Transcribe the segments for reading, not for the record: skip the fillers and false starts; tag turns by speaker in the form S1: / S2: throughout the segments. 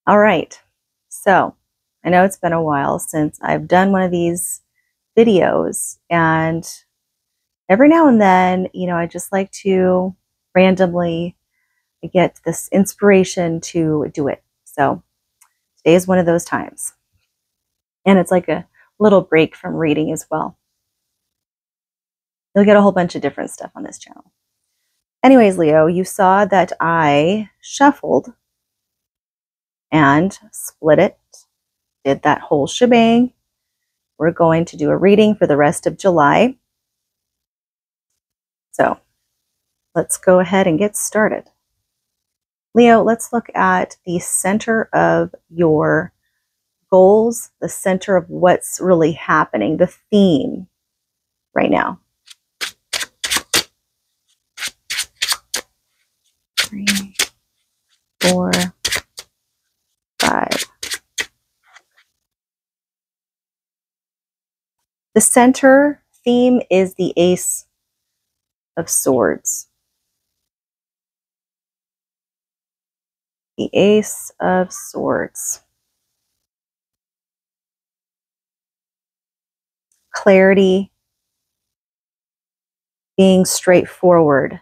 S1: All right, so I know it's been a while since I've done one of these videos, and every now and then, I just like to randomly get this inspiration to do it. So today is one of those times, and it's like a little break from reading as well. You'll get a whole bunch of different stuff on this channel. Anyways, Leo, you saw that I shuffled and split it, did that whole shebang. We're going to do a reading for the rest of July. So let's go ahead and get started. Leo, let's look at the center of your goals, the center of what's really happening, the theme right now. 3, 4, 5. The center theme is the Ace of Swords. The Ace of Swords. Clarity, being straightforward,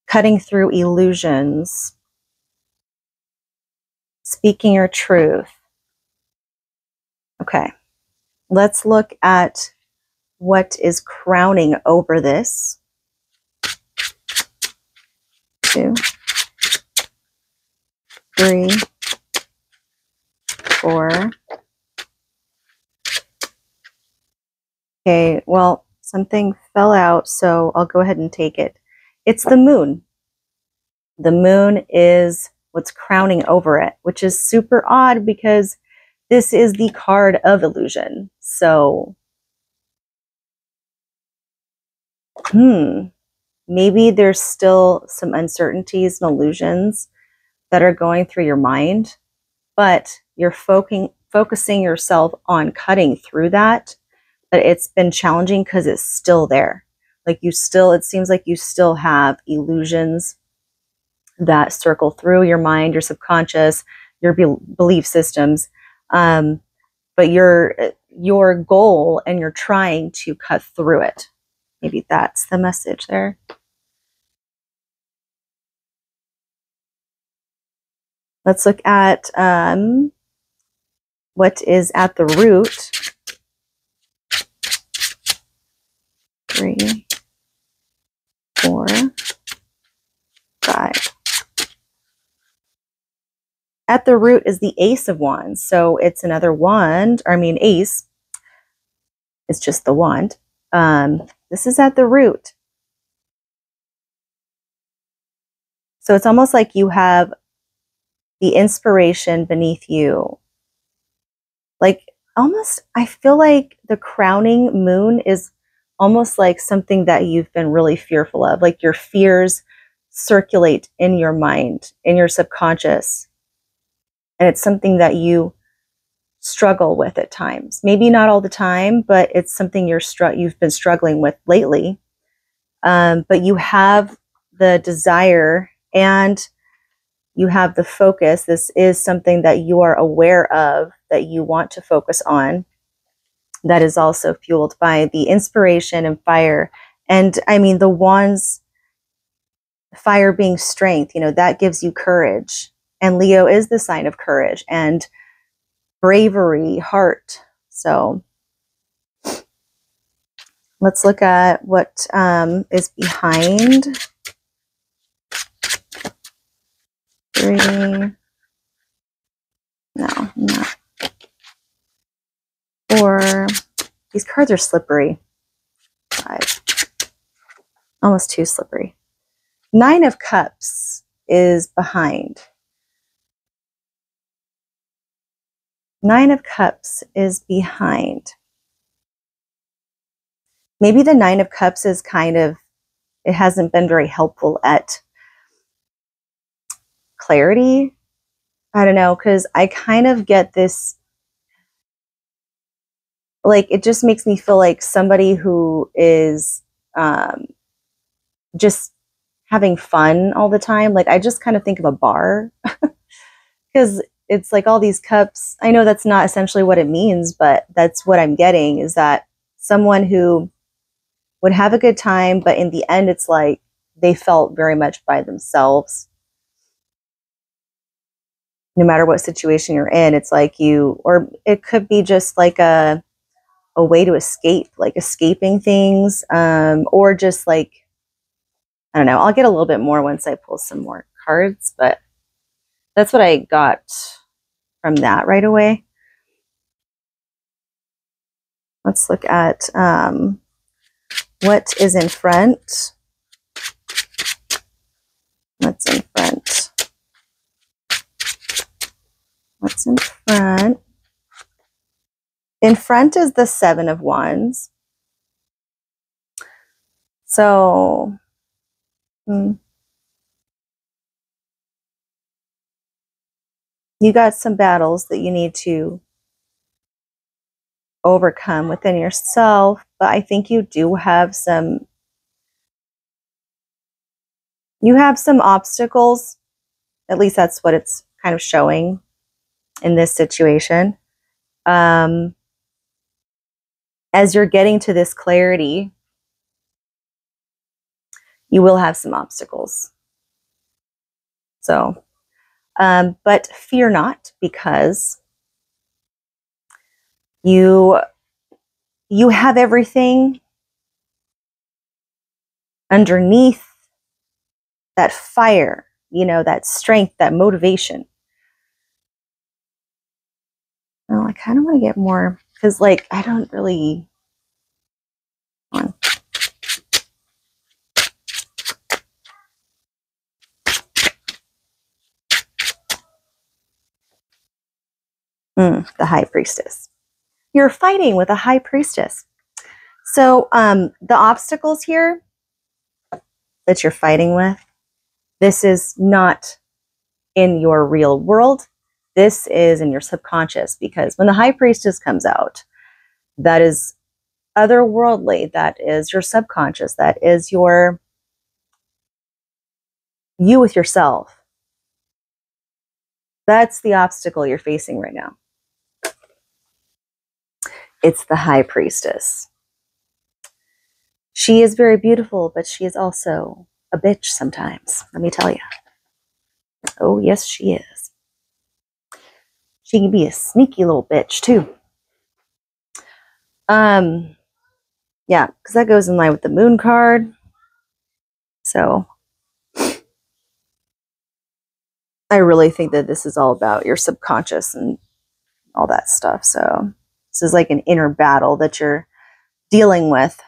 S1: cutting through illusions, speaking your truth. Okay, let's look at what is crowning over this. 2, 3, 4. Okay, well, something fell out, so I'll go ahead and take it. It's the moon. The moon is what's crowning over it, which is super odd because this is the card of illusion. So, maybe there's still some uncertainties and illusions that are going through your mind, but you're focusing yourself on cutting through that. But it's been challenging because it's still there. Like it seems like you still have illusions that circle through your mind, your subconscious, your belief systems. But your goal, and you're trying to cut through it. Maybe that's the message there. Let's look at what is at the root. 3, 4, 5. At the root is the Ace of Wands. So it's another wand, ace. It's just the wand. This is at the root. So it's almost like you have the inspiration beneath you. Like I feel like the crowning moon is almost like something that you've been really fearful of. Like your fears circulate in your mind, in your subconscious. And it's something that you struggle with at times. Maybe not all the time, but it's something you've been struggling with lately. But you have the desire and you have the focus. This is something that you are aware of, that you want to focus on. That is also fueled by the inspiration and fire. And the wands, fire being strength, that gives you courage. And Leo is the sign of courage and bravery, heart. So let's look at what is behind. 3. No, not. 4. These cards are slippery. 5. Almost too slippery. 9 of Cups is behind. 9 of Cups is behind. Maybe the 9 of Cups is it hasn't been very helpful at clarity. I don't know, because I kind of get this, like, it just makes me feel like somebody who is just having fun all the time. Like I just kind of think of a bar because it's like all these cups. I know that's not essentially what it means, but that's what I'm getting, is that someone who would have a good time, but in the end, it's like they felt very much by themselves. No matter what situation you're in, it's like or it could be just like a way to escape, like escaping things, or just like, I don't know. I'll get a little bit more once I pull some more cards, but that's what I got from that right away. Let's look at what is in front. What's in front? What's in front? In front is the Seven of Wands. So, you got some battles that you need to overcome within yourself, but I think you do have some obstacles. At least that's what it's kind of showing in this situation. As you're getting to this clarity, you will have some obstacles. So, but fear not, because you have everything underneath that fire, that strength, that motivation. Well, I kind of want to get more, because like I don't really want. The High Priestess. You're fighting with a High Priestess. So the obstacles here that you're fighting with, this is not in your real world. This is in your subconscious, because when the High Priestess comes out, that is otherworldly. That is your subconscious. That is you with yourself. That's the obstacle you're facing right now. It's the High Priestess. She is very beautiful, but she is also a bitch sometimes, let me tell you. Oh, yes, she is. She can be a sneaky little bitch, too. Yeah, because that goes in line with the Moon card. So I really think that this is all about your subconscious and all that stuff. So this is like an inner battle that you're dealing with.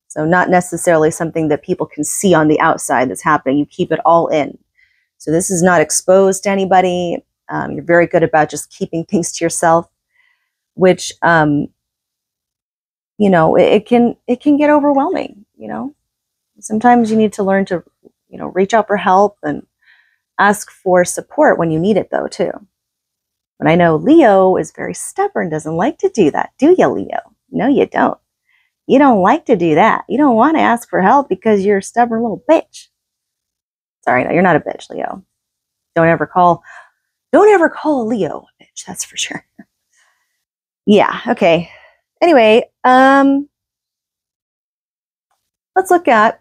S1: So not necessarily something that people can see on the outside that's happening. You keep it all in. So this is not exposed to anybody. You're very good about just keeping things to yourself, which, it can get overwhelming. Sometimes you need to learn to, reach out for help and ask for support when you need it, though, too. But I know Leo is very stubborn, doesn't like to do that. Do you, Leo? No, you don't. You don't like to do that. You don't want to ask for help because you're a stubborn little bitch. Sorry, no, you're not a bitch, Leo. Don't ever call a Leo a bitch, that's for sure. Yeah, okay. Anyway, let's look at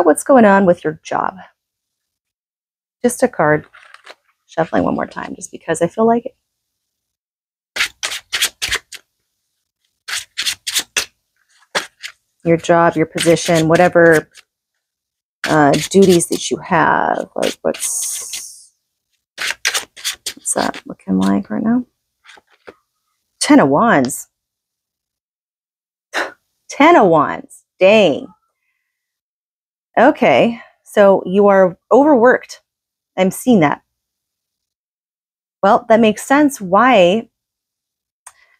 S1: what's going on with your job. Just a card. Shuffling one more time just because I feel like it. Your job, your position, whatever duties that you have. Like what's that looking like right now? 10 of Wands. 10 of Wands. Dang. Okay. So you are overworked. I'm seeing that. Well, that makes sense. Why?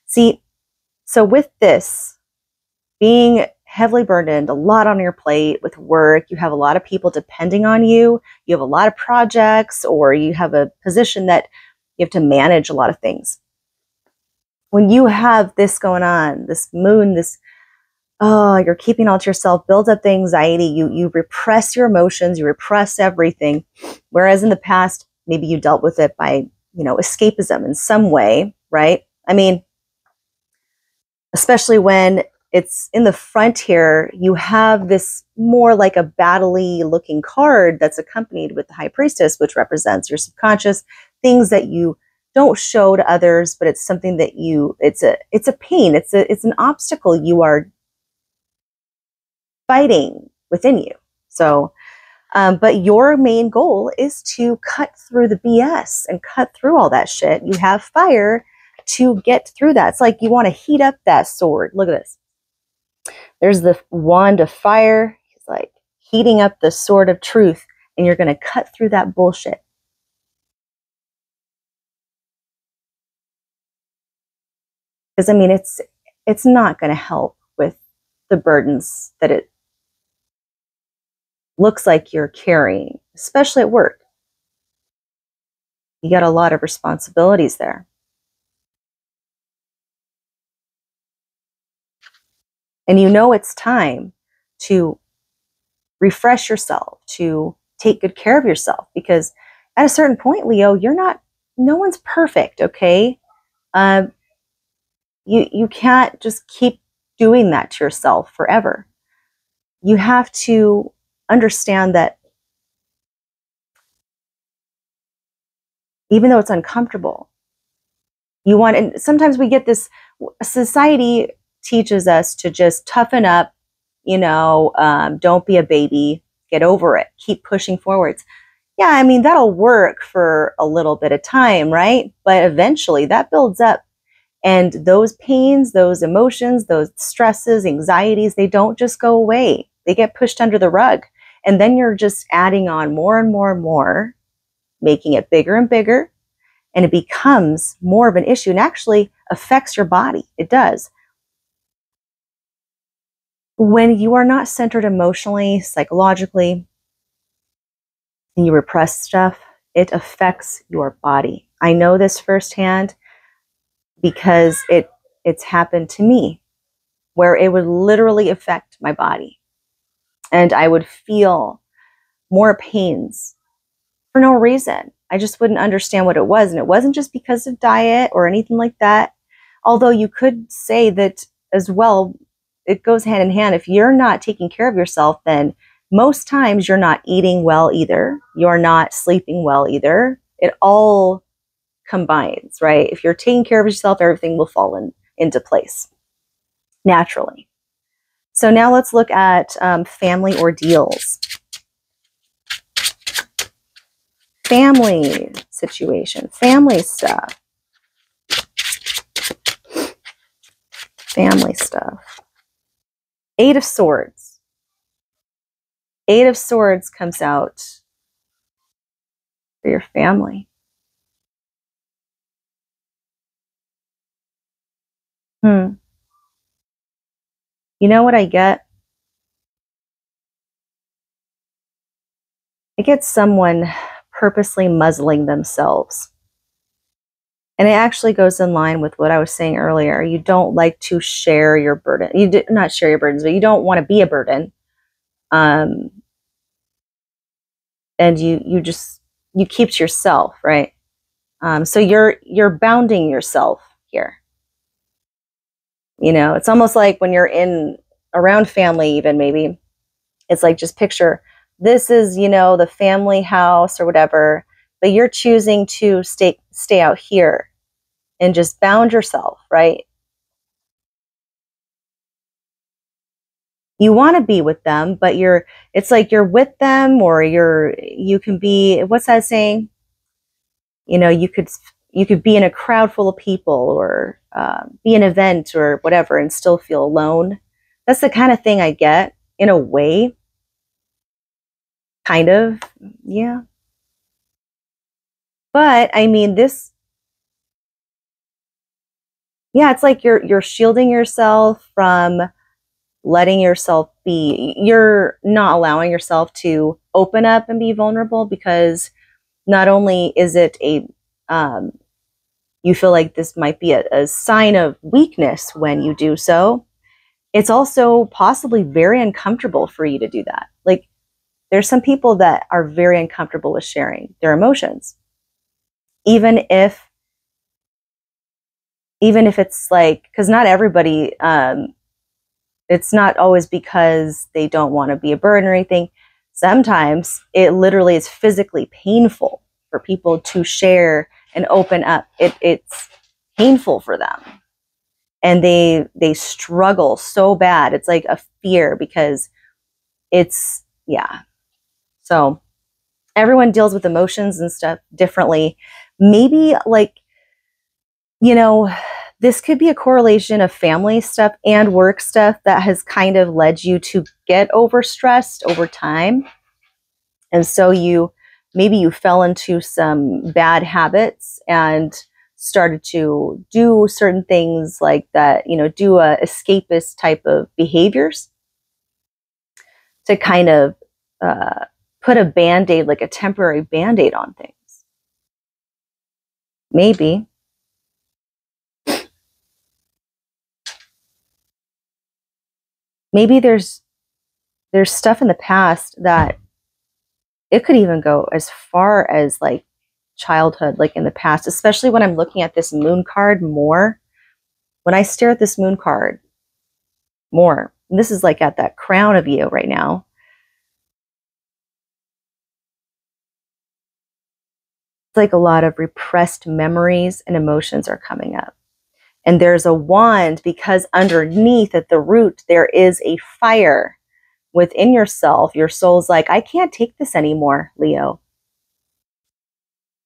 S1: See, so with this being heavily burdened, a lot on your plate with work, you have a lot of people depending on you, you have a lot of projects, or you have a position that you have to manage a lot of things. when you have this going on, this moon, this, oh, you're keeping all to yourself, builds up the anxiety, you repress your emotions, you repress everything. Whereas in the past, maybe you dealt with it by, escapism in some way, right? I mean, especially when it's in the front here, you have this more like a battle-y looking card that's accompanied with the High Priestess, which represents your subconscious, things that you don't show to others, but it's something that it's a pain, it's an obstacle you are fighting within you. So, but your main goal is to cut through the BS and cut through all that shit. You have fire to get through that. It's like you want to heat up that sword. Look at this. There's the wand of fire. He's like heating up the sword of truth, and you're going to cut through that bullshit. Because I mean, it's not going to help with the burdens that it looks like you're carrying, especially at work. You got a lot of responsibilities there. And you know it's time to refresh yourself, to take good care of yourself, because at a certain point, Leo, no one's perfect, okay? You can't just keep doing that to yourself forever. You have to understand that even though it's uncomfortable, and sometimes we get this, society teaches us to just toughen up, don't be a baby, get over it, keep pushing forwards. Yeah, I mean, that'll work for a little bit of time, right? But eventually that builds up. And those pains, those emotions, those stresses, anxieties, they don't just go away. They get pushed under the rug. And then you're just adding on more and more and more, making it bigger and bigger. And it becomes more of an issue and actually affects your body. It does. When you are not centered emotionally, psychologically, and you repress stuff, it affects your body. I know this firsthand because it's happened to me, where it would literally affect my body. And I would feel more pains for no reason. I just wouldn't understand what it was. And it wasn't just because of diet or anything like that. Although you could say that as well, it goes hand in hand. If you're not taking care of yourself, then most times you're not eating well either. You're not sleeping well either. It all combines, right? If you're taking care of yourself, everything will fall into place naturally. So now let's look at family ordeals. Family situation, family stuff. Family stuff. Eight of Swords. Eight of Swords comes out for your family. You know what I get? I get someone purposely muzzling themselves. And it actually goes in line with what I was saying earlier. You don't like to share your burden. You do not share your burdens, but you don't want to be a burden. And you keep to yourself, right? So you're bounding yourself here. It's almost like when you're around family, even maybe, it's like, just picture this is, the family house or whatever, but you're choosing to stay out here and just bound yourself, right? You want to be with them, but it's like you're with them, or you can be, what's that saying? You could be in a crowd full of people, or be an event or whatever, and still feel alone. That's the kind of thing I get, in a way. Kind of, yeah. But I mean, it's like you're shielding yourself from letting yourself be. You're not allowing yourself to open up and be vulnerable, because not only is it you feel like this might be a sign of weakness when you do so, it's also possibly very uncomfortable for you to do that. Like, there's some people that are very uncomfortable with sharing their emotions. Even if it's like, because not everybody, it's not always because they don't want to be a burden or anything. Sometimes it literally is physically painful for people to share and open up. It's painful for them. And they struggle so bad. It's like a fear because it's, yeah. So everyone deals with emotions and stuff differently. Maybe like, you know, this could be a correlation of family stuff and work stuff that has kind of led you to get overstressed over time. And so maybe you fell into some bad habits and started to do certain things like that, do a escapist type of behaviors to kind of put a Band-Aid, like a temporary Band-Aid on things. Maybe. Maybe there's stuff in the past that it could even go as far as like childhood, like in the past, especially when I'm looking at this moon card more. When I stare at this moon card more, and this is like at that crown of you right now, it's like a lot of repressed memories and emotions are coming up. And there's a wand because underneath at the root, there is a fire within yourself. Your soul's like, I can't take this anymore, Leo.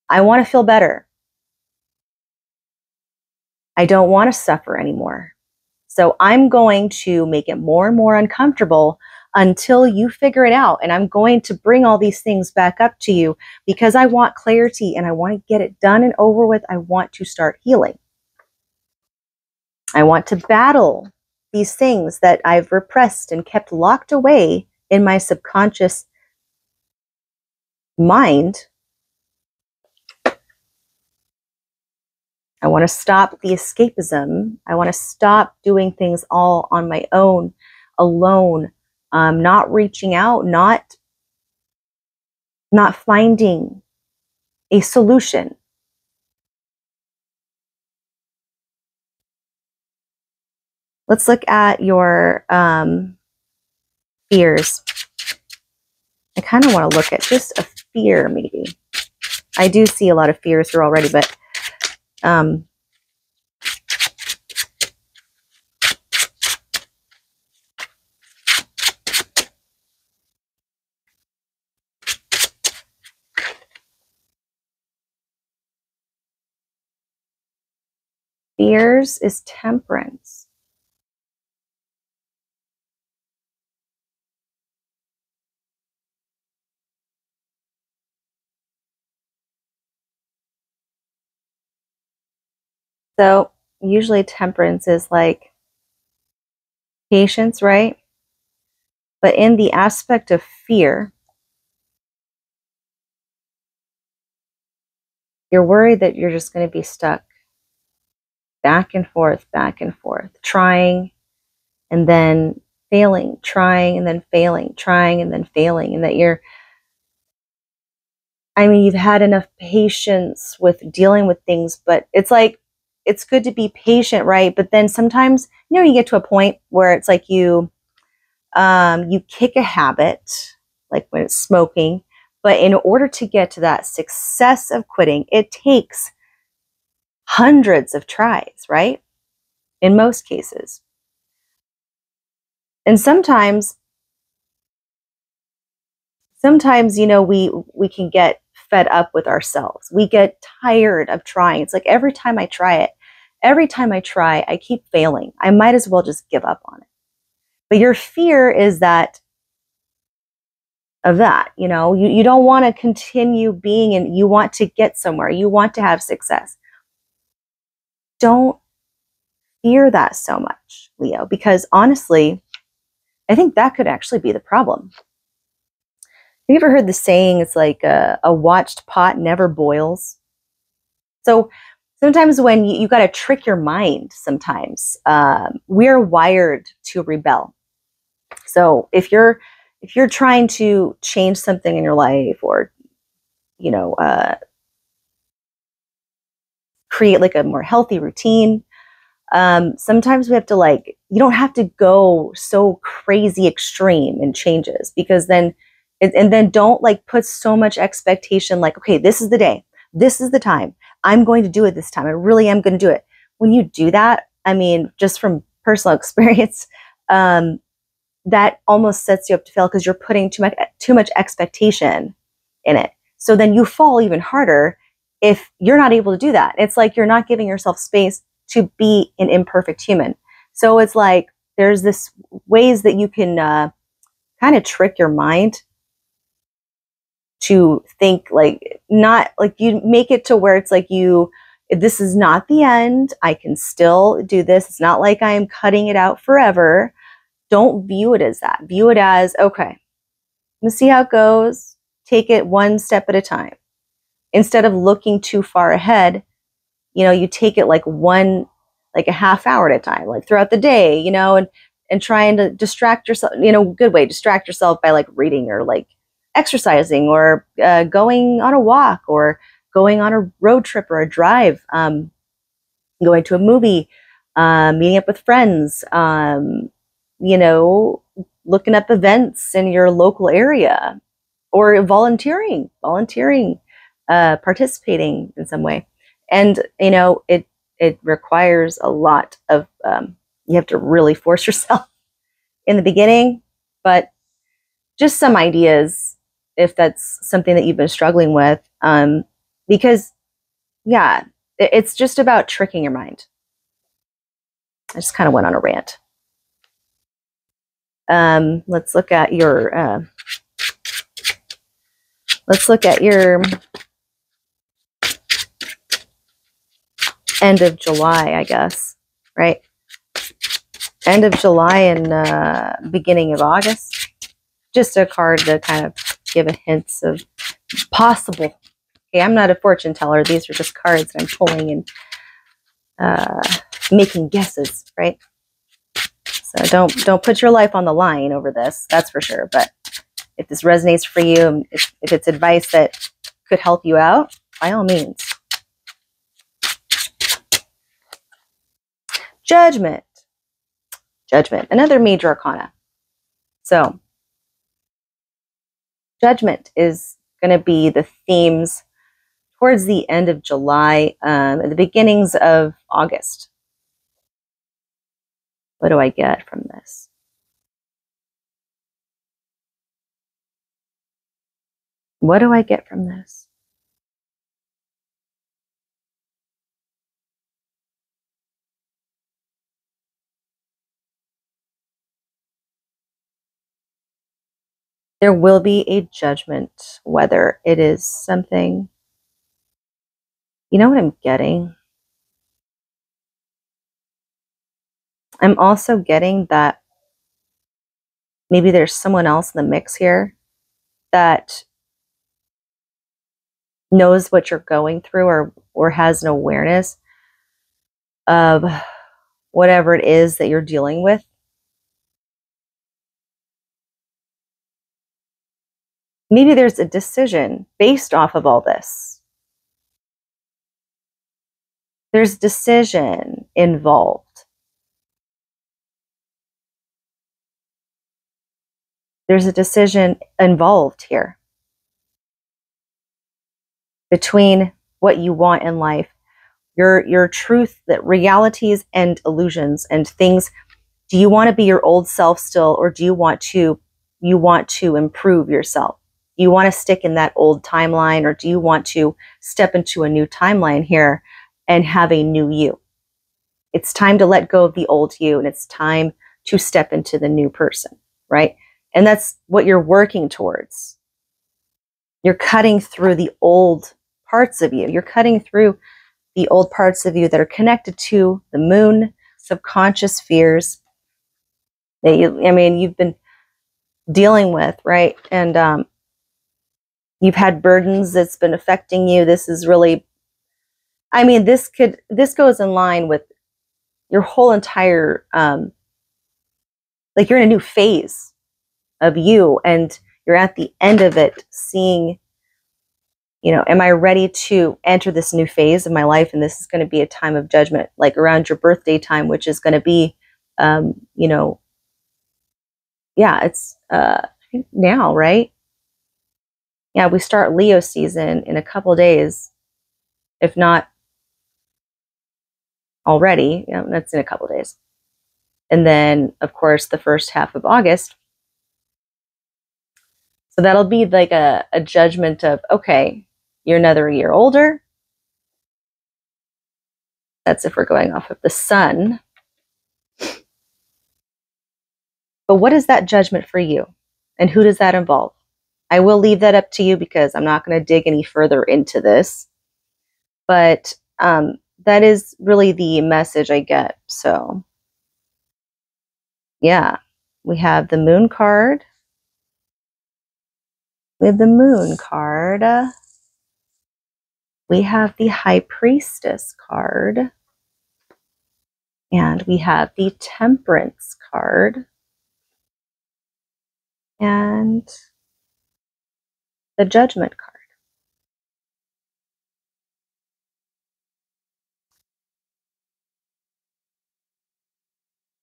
S1: I want to feel better. I don't want to suffer anymore. So I'm going to make it more and more uncomfortable until you figure it out. And I'm going to bring all these things back up to you because I want clarity and I want to get it done and over with. I want to start healing. I want to battle these things that I've repressed and kept locked away in my subconscious mind. I want to stop the escapism. I want to stop doing things all on my own, alone, not reaching out, not finding a solution. Let's look at your fears. I kind of want to look at just a fear, maybe. I do see a lot of fears here already, but fears is temperance. So usually temperance is like patience, right? But in the aspect of fear, you're worried that you're just going to be stuck back and forth, trying and then failing, trying and then failing, trying and then failing, and that you've had enough patience with dealing with things, but it's like, it's good to be patient, right? But then sometimes, you get to a point where it's like you kick a habit, like when it's smoking, but in order to get to that success of quitting, it takes hundreds of tries, right? In most cases. And sometimes, we can get fed up with ourselves. We get tired of trying. It's like every time I try, I keep failing. I might as well just give up on it. But your fear is that you don't want to continue being, and you want to get somewhere. You want to have success. Don't fear that so much, Leo, because honestly, I think that could actually be the problem. Have you ever heard the saying, it's like a watched pot never boils? So sometimes when you got to trick your mind, sometimes we're wired to rebel. So if you're trying to change something in your life, or create like a more healthy routine, sometimes we have to, like, you don't have to go so crazy extreme in changes, because then and then don't like put so much expectation, like, okay, this is the day, this is the time, I'm going to do it this time, I really am going to do it. When you do that, I mean, just from personal experience, that almost sets you up to fail, because you're putting too much expectation in it. So then you fall even harder if you're not able to do that. It's like you're not giving yourself space to be an imperfect human. So it's like there's this ways that you can kind of trick your mind to think, like, not like, you make it to where it's like, this is not the end, I can still do this, it's not like I'm cutting it out forever. Don't view it as that. View it as, okay, let's see how it goes. Take it one step at a time. Instead of looking too far ahead, you take it like a half hour at a time, like throughout the day, and trying to distract yourself, good way, distract yourself by like reading, or like exercising, or going on a walk, or going on a road trip or a drive, going to a movie, meeting up with friends, looking up events in your local area, or volunteering, participating in some way. And, it requires a lot of, you have to really force yourself in the beginning, but just some ideas if that's something that you've been struggling with. Because yeah, it's just about tricking your mind. I just kind of went on a rant. Let's look at your end of July, I guess, right? End of July and beginning of August. Just a card to kind of give a hints of possible. Okay, I'm not a fortune teller. These are just cards that I'm pulling and making guesses, right? So don't put your life on the line over this, that's for sure. But if this resonates for you, if it's advice that could help you out, by all means. Judgment. Judgment, another major arcana. So Judgment is going to be the themes towards the end of July and the beginnings of August. What do I get from this? What do I get from this? There will be a judgment, whether it is something, you know what I'm getting? I'm also getting that maybe there's someone else in the mix here that knows what you're going through, or has an awareness of whatever it is that you're dealing with. Maybe there's a decision based off of all this. There's decision involved. There's a decision involved here between what you want in life, your truth, that realities and illusions and things. Do you want to be your old self still, or do you want to improve yourself? Do you want to stick in that old timeline, or do you want to step into a new timeline here and have a new you? It's time to let go of the old you, and it's time to step into the new person, right? And that's what you're working towards. You're cutting through the old parts of you. You're cutting through the old parts of you that are connected to the moon, subconscious fears that you've been dealing with, right? And you've had burdens that's been affecting you. This is really I mean, this goes in line with your whole entire, like you're in a new phase of you, and you're at the end of it, seeing, am I ready to enter this new phase of my life? And this is going to be a time of judgment, like around your birthday time, which is going to be, yeah, it's I think now, right? Yeah, we start Leo season in a couple days, if not already. That's in a couple days. And then, of course, the first half of August. So that'll be like a judgment of, okay, you're another year older. That's if we're going off of the sun. But what is that judgment for you? And who does that involve? I will leave that up to you because I'm not going to dig any further into this. But that is really the message I get. So, yeah, we have the Moon card. We have the Moon card. We have the High Priestess card. And we have the Temperance card. And the Judgment card.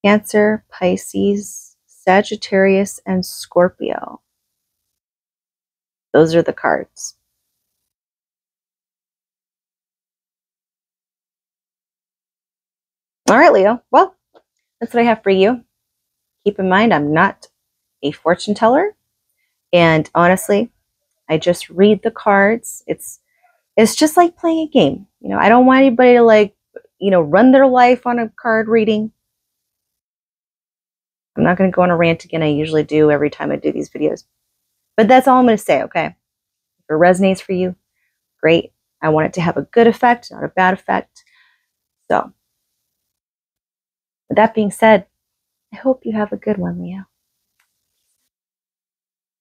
S1: Cancer, Pisces, Sagittarius, and Scorpio. Those are the cards. All right, Leo. Well, that's what I have for you. Keep in mind, I'm not a fortune teller. And honestly, I just read the cards. It's just like playing a game. I don't want anybody to run their life on a card reading. I'm not going to go on a rant again. I usually do every time I do these videos. But that's all I'm going to say, okay? If it resonates for you, great. I want it to have a good effect, not a bad effect. So, with that being said, I hope you have a good one, Leo.